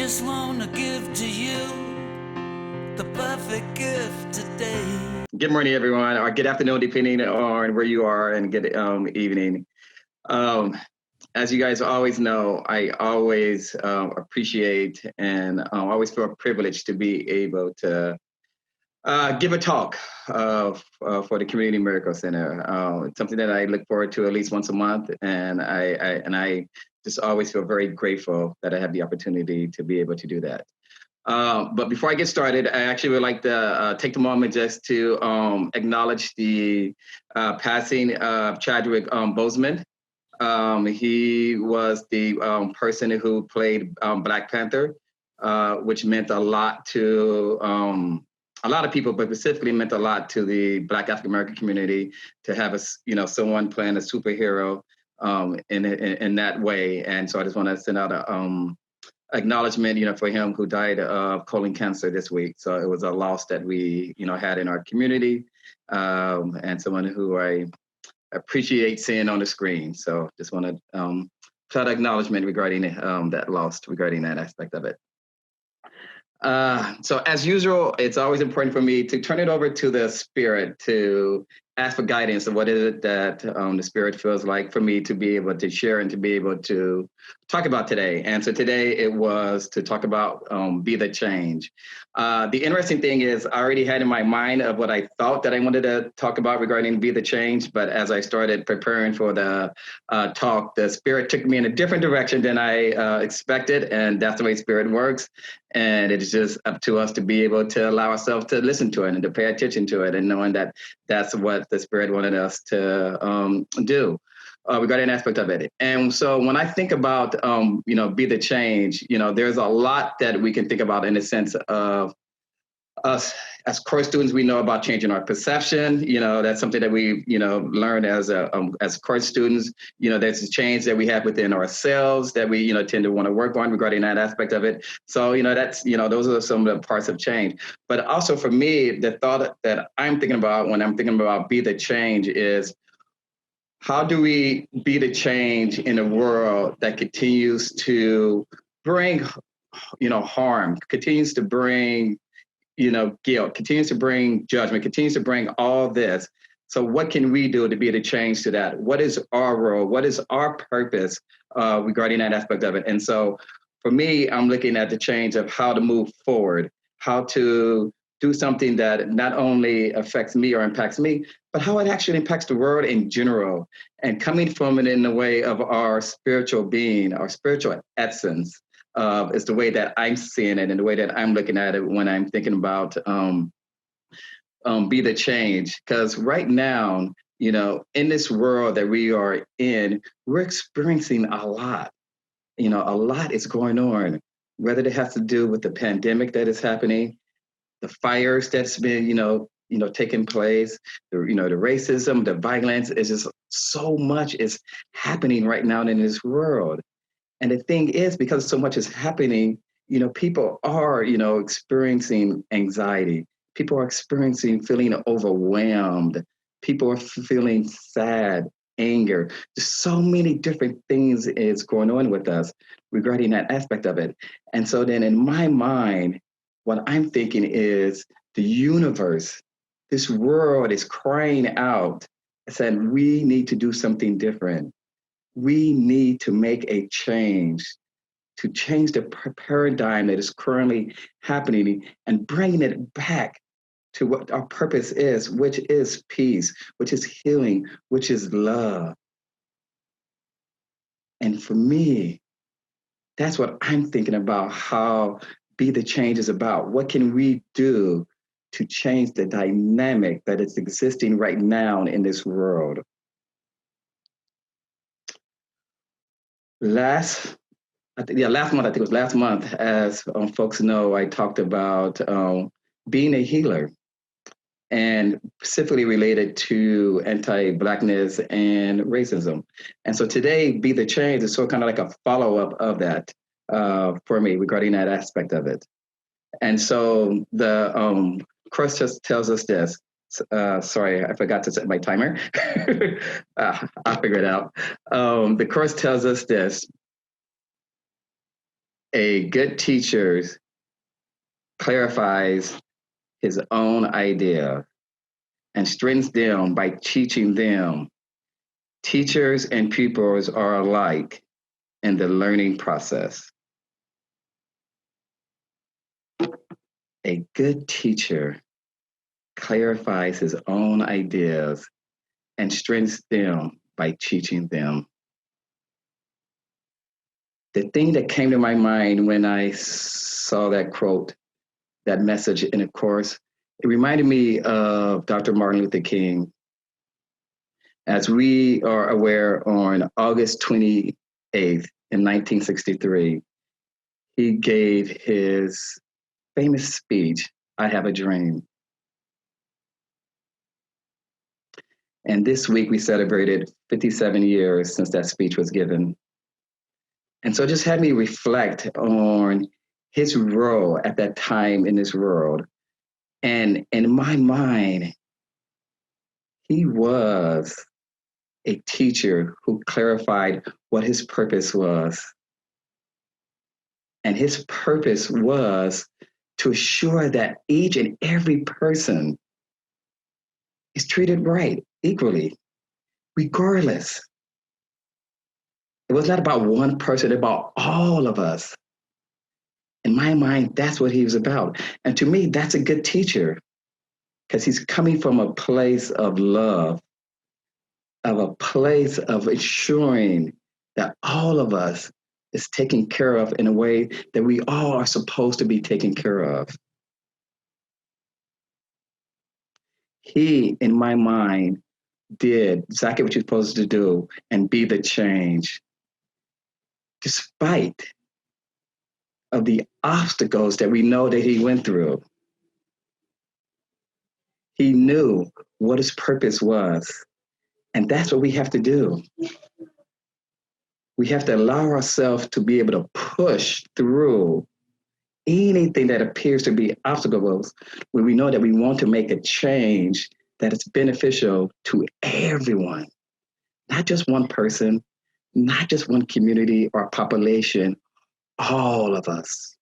just wanna give to you the perfect gift today. Good morning, everyone, or good afternoon, depending on where you are, and good evening. Um, as you guys always know, I always appreciate and always feel privileged to be able to give a talk for the Community Miracle Center. It's something that I look forward to at least once a month, and I just always feel very grateful that I have the opportunity to be able to do that. But before I get started, I actually would like to take the moment just to acknowledge the passing of Chadwick Boseman. He was the person who played Black Panther, which meant a lot to a lot of people, but specifically meant a lot to the Black African American community to have someone playing a superhero in that way. And so I just want to send out a acknowledgement, for him who died of colon cancer this week. So it was a loss that we, had in our community, and someone who I appreciate seeing on the screen. So just want to put acknowledgement regarding that loss, regarding that aspect of it. So as usual, it's always important for me to turn it over to the Spirit to ask for guidance of what is it that the Spirit feels like for me to be able to share and to be able to talk about today. And so today it was to talk about Be the Change. The interesting thing is I already had in my mind of what I thought that I wanted to talk about regarding Be the Change, but as I started preparing for the talk, the Spirit took me in a different direction than I expected, and that's the way Spirit works. And it's just up to us to be able to allow ourselves to listen to it and to pay attention to it, and knowing that that's what the Spirit wanted us to do regarding an aspect of it. And so when I think about, Be the Change, there's a lot that we can think about in the sense of us as core students. We know about changing our perception. That's something that we, learned as core students. There's a change that we have within ourselves that we, tend to want to work on regarding that aspect of it. So, that's, those are some of the parts of change. But also for me, the thought that I'm thinking about when I'm thinking about Be the Change is, how do we be the change in a world that continues to bring, harm, continues to bring, guilt, continues to bring judgment, continues to bring all this. So what can we do to be the change to that? What is our role? What is our purpose regarding that aspect of it? And so for me, I'm looking at the change of how to move forward, how to do something that not only affects me or impacts me, but how it actually impacts the world in general, and coming from it in the way of our spiritual being, our spiritual essence. Is the way that I'm seeing it and the way that I'm looking at it when I'm thinking about Be the Change. Because right now, in this world that we are in, we're experiencing a lot. A lot is going on, whether it has to do with the pandemic that is happening, the fires that's been, taking place, the racism, the violence. Is just so much is happening right now in this world. And the thing is, because so much is happening, people are, experiencing anxiety. People are experiencing feeling overwhelmed. People are feeling sad, anger. Just so many different things is going on with us regarding that aspect of it. And so then in my mind, what I'm thinking is the universe, this world is crying out, saying we need to do something different. We need to make a change, to change the paradigm that is currently happening and bringing it back to what our purpose is, which is peace, which is healing, which is love. And for me, that's what I'm thinking about, how Be the Change is about. What can we do to change the dynamic that is existing right now in this world? Last month, I think it was last month, as folks know, I talked about being a healer, and specifically related to anti-Blackness and racism. And so today, Be the Change is sort of kind of like a follow-up of that for me regarding that aspect of it. And so the course just tells us this. Sorry, I forgot to set my timer. I'll figure it out. The course tells us this. A good teacher clarifies his own idea and strengthens them by teaching them. Teachers and pupils are alike in the learning process. A good teacher clarifies his own ideas and strengthens them by teaching them. The thing that came to my mind when I saw that quote, that message in a course, it reminded me of Dr. Martin Luther King. As we are aware, on August 28th in 1963, he gave his famous speech, I Have a Dream. And this week we celebrated 57 years since that speech was given. And so it just had me reflect on his role at that time in this world. And in my mind, he was a teacher who clarified what his purpose was. And his purpose was to assure that each and every person is treated right, equally, regardless. It was not about one person, about all of us. In my mind, that's what he was about. And to me, that's a good teacher because he's coming from a place of love, of a place of ensuring that all of us is taken care of in a way that we all are supposed to be taken care of. He, in my mind, did exactly what you're supposed to do and be the change, despite of the obstacles that we know that he went through. He knew what his purpose was. And that's what we have to do. We have to allow ourselves to be able to push through anything that appears to be obstacles when we know that we want to make a change that is beneficial to everyone, not just one person, not just one community or population, all of us.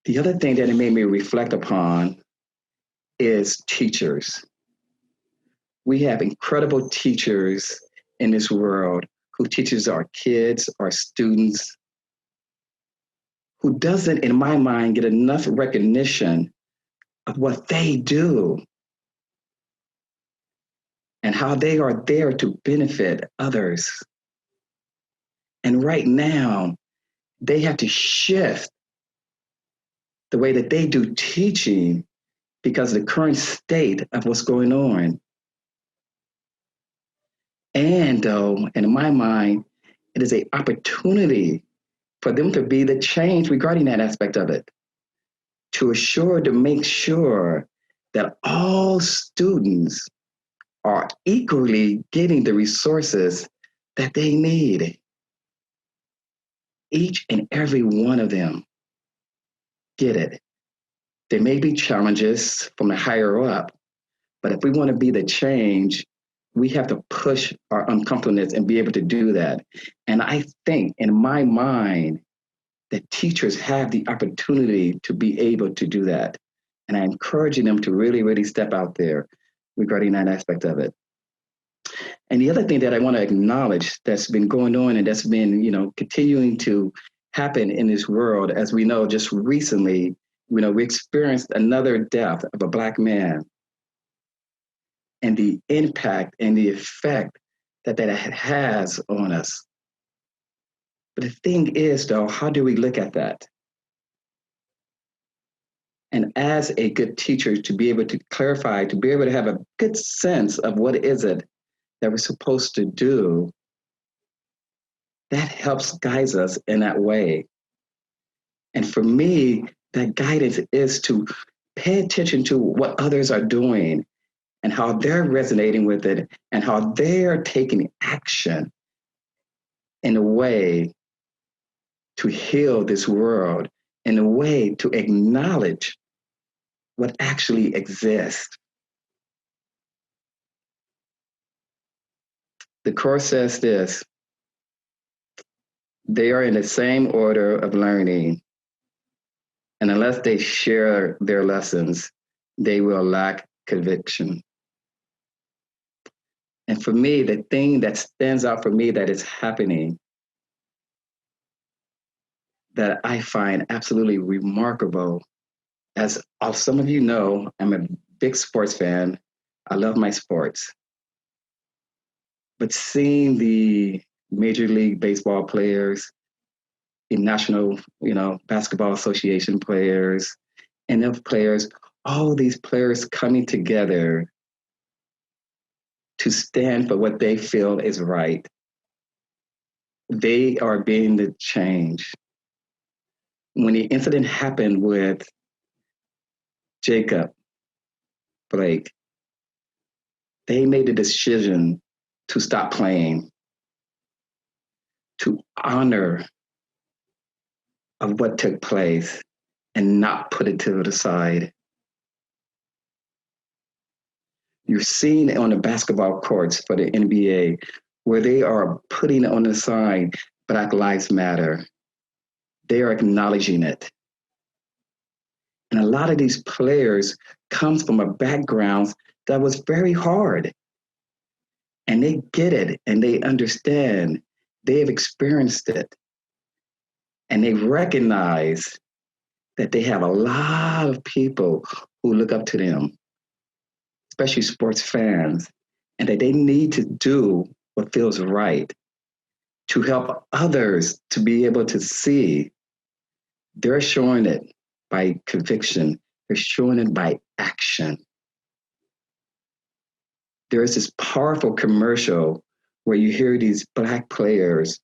The other thing that it made me reflect upon is teachers. We have incredible teachers in this world who teaches our kids, our students, who doesn't, in my mind, get enough recognition of what they do and how they are there to benefit others. And right now, they have to shift the way that they do teaching because of the current state of what's going on. And though, in my mind, it is an opportunity for them to be the change regarding that aspect of it, to make sure that all students are equally getting the resources that they need. Each and every one of them get it. There may be challenges from the higher up, but if we want to be the change, we have to push our uncomfortableness and be able to do that. And I think in my mind that teachers have the opportunity to be able to do that. And I'm encouraging them to really, really step out there regarding that aspect of it. And the other thing that I want to acknowledge that's been going on and that's been, continuing to happen in this world, as we know, just recently, we experienced another death of a Black man, and the impact and the effect that has on us. But the thing is, though, how do we look at that? And as a good teacher, to be able to clarify, to be able to have a good sense of what is it that we're supposed to do, that helps guide us in that way. And for me, that guidance is to pay attention to what others are doing and how they're resonating with it and how they're taking action in a way to heal this world, in a way to acknowledge what actually exists. The Course says this: They are in the same order of learning, and unless they share their lessons, they will lack conviction. And for me, the thing that stands out for me that is happening that I find absolutely remarkable, as some of you know, I'm a big sports fan. I love my sports. But seeing the Major League Baseball players, the National, Basketball Association players, NF players, all these players coming together to stand for what they feel is right. They are being the change. When the incident happened with Jacob Blake, they made the decision to stop playing, to honor of what took place and not put it to the side. You're seeing it on the basketball courts for the NBA where they are putting on the side Black Lives Matter. They are acknowledging it. And a lot of these players comes from a background that was very hard. And they get it and they understand. They have experienced it. And they recognize that they have a lot of people who look up to them, especially sports fans, and that they need to do what feels right to help others to be able to see. They're showing it by conviction. They're showing it by action. There is this powerful commercial where you hear these Black players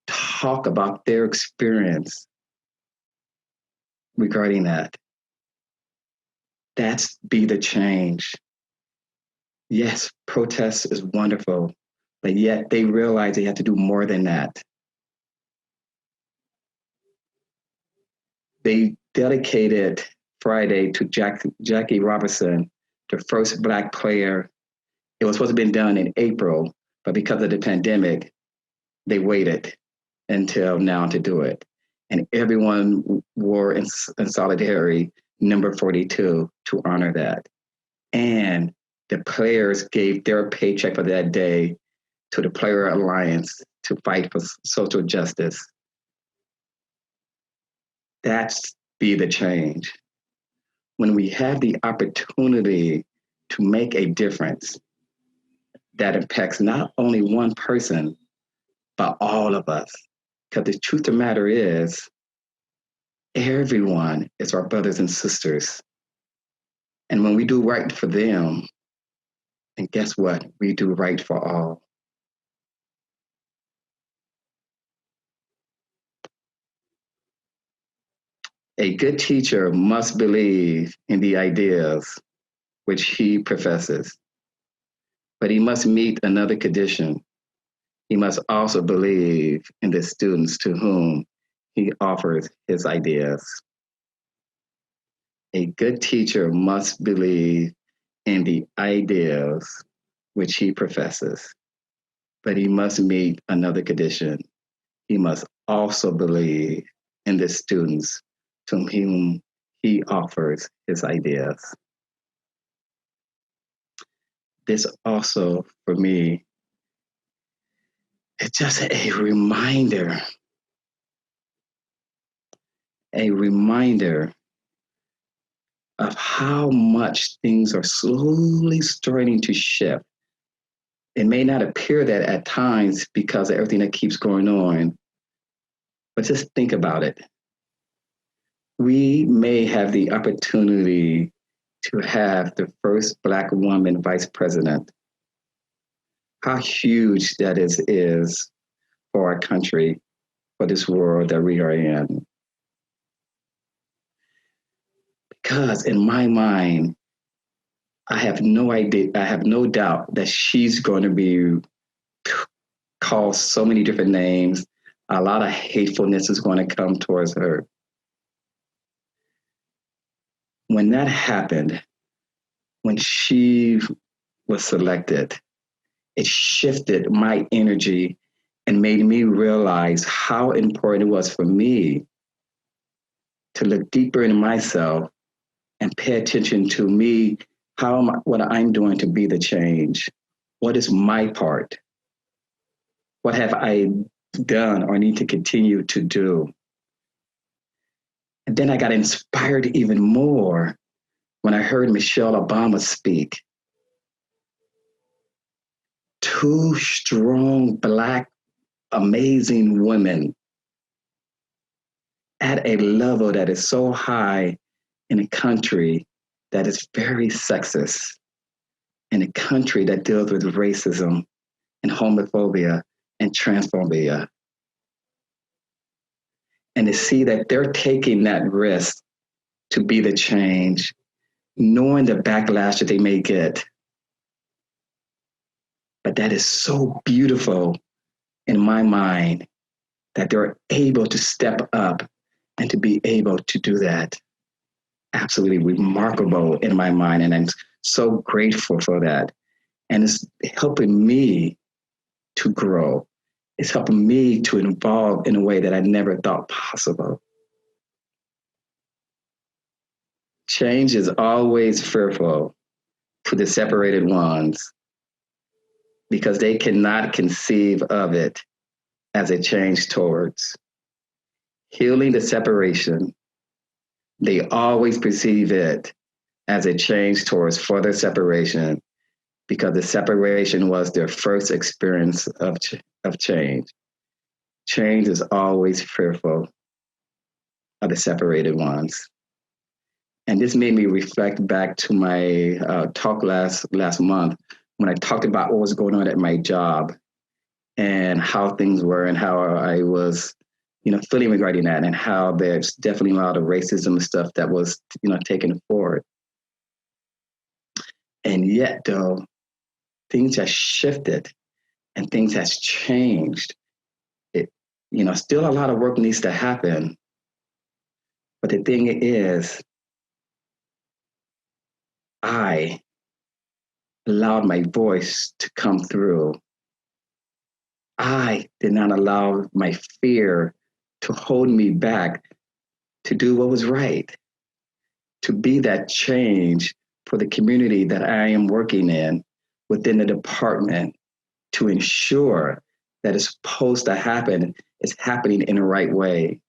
talk about their experience regarding that. That's be the change. Yes, protest is wonderful, but yet they realize they have to do more than that. They dedicated Friday to Jackie Robinson, the first Black player. It was supposed to have been done in April, but because of the pandemic, they waited until now to do it. And everyone wore in solidarity number 42 to honor that. And the players gave their paycheck for that day to the Player Alliance to fight for social justice. That's be the change. When we have the opportunity to make a difference that impacts not only one person, but all of us. Because the truth of the matter is, everyone is our brothers and sisters. And when we do right for them, and guess what? We do right for all. A good teacher must believe in the ideas which he professes, but he must meet another condition. He must also believe in the students to whom he offers his ideas. A good teacher must believe in the ideas which he professes, but he must meet another condition. He must also believe in the students to whom he offers his ideas. This also, for me, it's just a reminder of how much things are slowly starting to shift. It may not appear that at times because of everything that keeps going on, but just think about it. We may have the opportunity to have the first Black woman vice president. How huge that is for our country, for this world that we are in. Because in my mind, I have no doubt that she's going to be called so many different names. A lot of hatefulness is going to come towards her. When that happened, when she was selected, it shifted my energy and made me realize how important it was for me to look deeper into myself and pay attention to me, what I'm doing to be the change. What is my part? What have I done or need to continue to do? And then I got inspired even more when I heard Michelle Obama speak. Two strong, Black, amazing women at a level that is so high in a country that is very sexist, in a country that deals with racism and homophobia and transphobia. And to see that they're taking that risk to be the change, knowing the backlash that they may get. But that is so beautiful in my mind that they're able to step up and to be able to do that. Absolutely remarkable in my mind. And I'm so grateful for that. And it's helping me to grow. It's helping me to evolve in a way that I never thought possible. Change is always fearful to the separated ones because they cannot conceive of it as a change towards healing the separation. They always perceive it as a change towards further separation because the separation was their first experience of change. Change is always fearful of the separated ones. And this made me reflect back to my talk last month when I talked about what was going on at my job and how things were and how I was, feeling regarding that and how there's definitely a lot of racism and stuff that was, taken forward. And yet, though, things have shifted and things has changed. Still a lot of work needs to happen. But the thing is, I allowed my voice to come through. I did not allow my fear to hold me back to do what was right, to be that change for the community that I am working in within the department to ensure that it's supposed to happen is happening in the right way.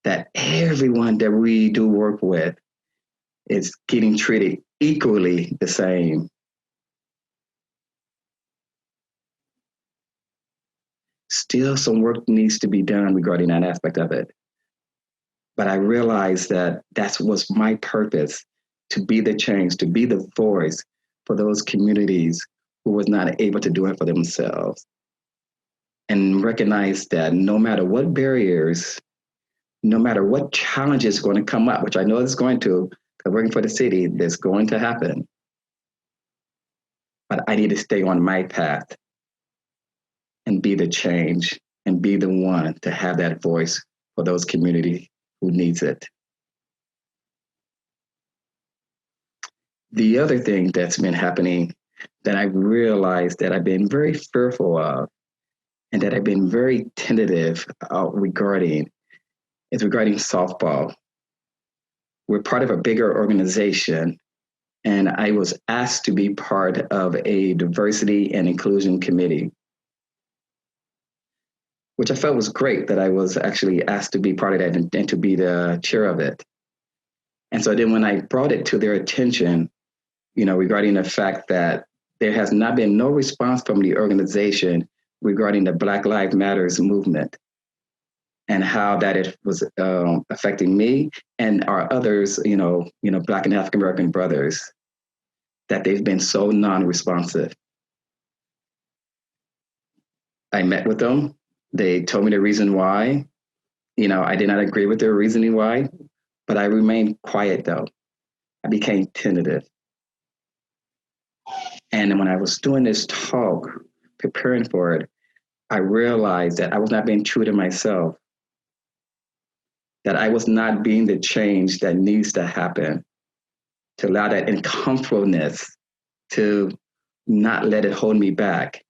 That everyone that we do work with is getting treated equally the same. Still some work needs to be done regarding that aspect of it. But I realized that was my purpose, to be the change, to be the voice for those communities who was not able to do it for themselves. And recognize that no matter what barriers, no matter what challenges are going to come up, which I know is going to, because working for the city, that's going to happen. But I need to stay on my path and be the change and be the one to have that voice for those communities who needs it. The other thing that's been happening that I realized that I've been very fearful of and that I've been very tentative regarding softball. We're part of a bigger organization, and I was asked to be part of a diversity and inclusion committee, which I felt was great that I was actually asked to be part of that and to be the chair of it. And so then when I brought it to their attention, regarding the fact that there has not been no response from the organization regarding the Black Lives Matters movement and how that it was affecting me and our others, Black and African American brothers, that they've been so non-responsive. I met with them. They told me the reason why. I did not agree with their reasoning why, but I remained quiet though. I became tentative. And when I was doing this talk, preparing for it, I realized that I was not being true to myself, that I was not being the change that needs to happen, to allow that uncomfortableness to not let it hold me back,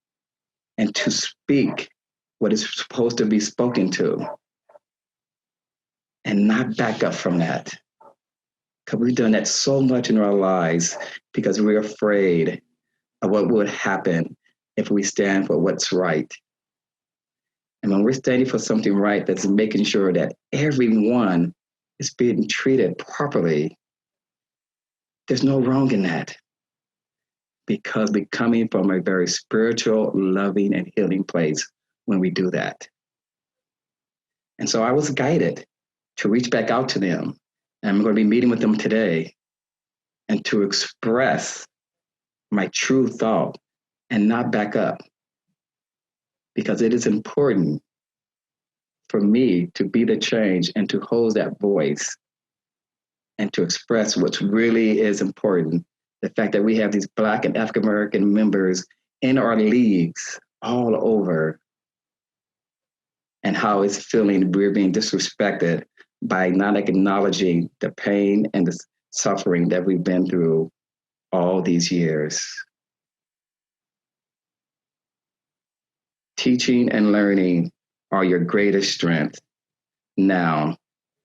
and to speak what is supposed to be spoken to and not back up from that. Because we've done that so much in our lives because we're afraid of what would happen if we stand for what's right. And when we're standing for something right, that's making sure that everyone is being treated properly, there's no wrong in that. Because we're coming from a very spiritual, loving, and healing place when we do that. And so I was guided to reach back out to them. And I'm going to be meeting with them today and to express my true thought and not back up. Because it is important for me to be the change and to hold that voice and to express what really is important. The fact that we have these Black and African American members in our leagues all over, and how it's feeling we're being disrespected by not acknowledging the pain and the suffering that we've been through all these years. Teaching and learning are your greatest strength now,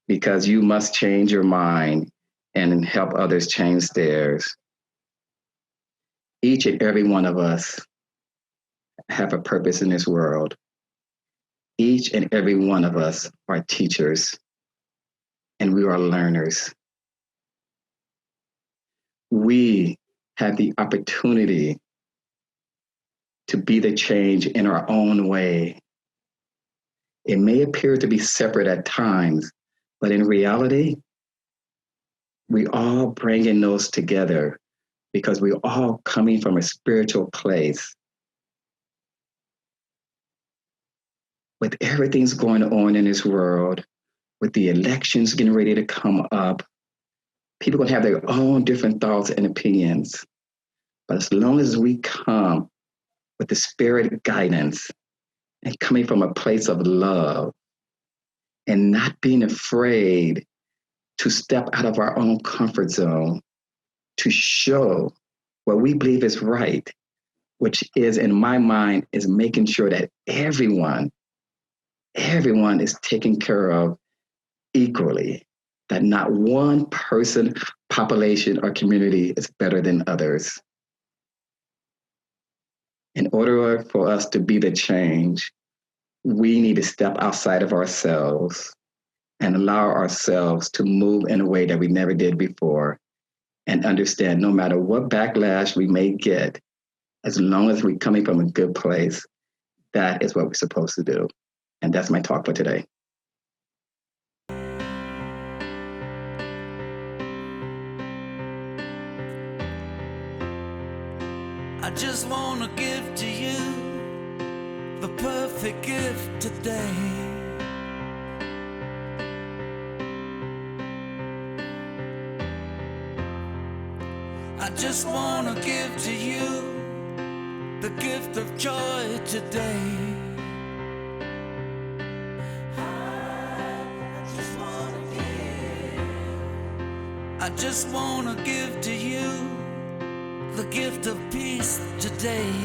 because you must change your mind and help others change theirs. Each and every one of us have a purpose in this world. Each and every one of us are teachers, and we are learners. We have the opportunity to be the change in our own way. It may appear to be separate at times, but in reality, we all bringing those together because we're all coming from a spiritual place. With everything's going on in this world, with the elections getting ready to come up, people gonna have their own different thoughts and opinions. But as long as we come with the spirit guidance and coming from a place of love and not being afraid to step out of our own comfort zone to show what we believe is right, which is, in my mind, is making sure that everyone is taken care of equally, that not one person, population, or community is better than others. In order for us to be the change, we need to step outside of ourselves and allow ourselves to move in a way that we never did before, and understand no matter what backlash we may get, as long as we're coming from a good place, that is what we're supposed to do. And that's my talk for today. I just wanna give to you the perfect gift today. I just wanna give to you the gift of joy today. I just wanna give to you the gift of peace today.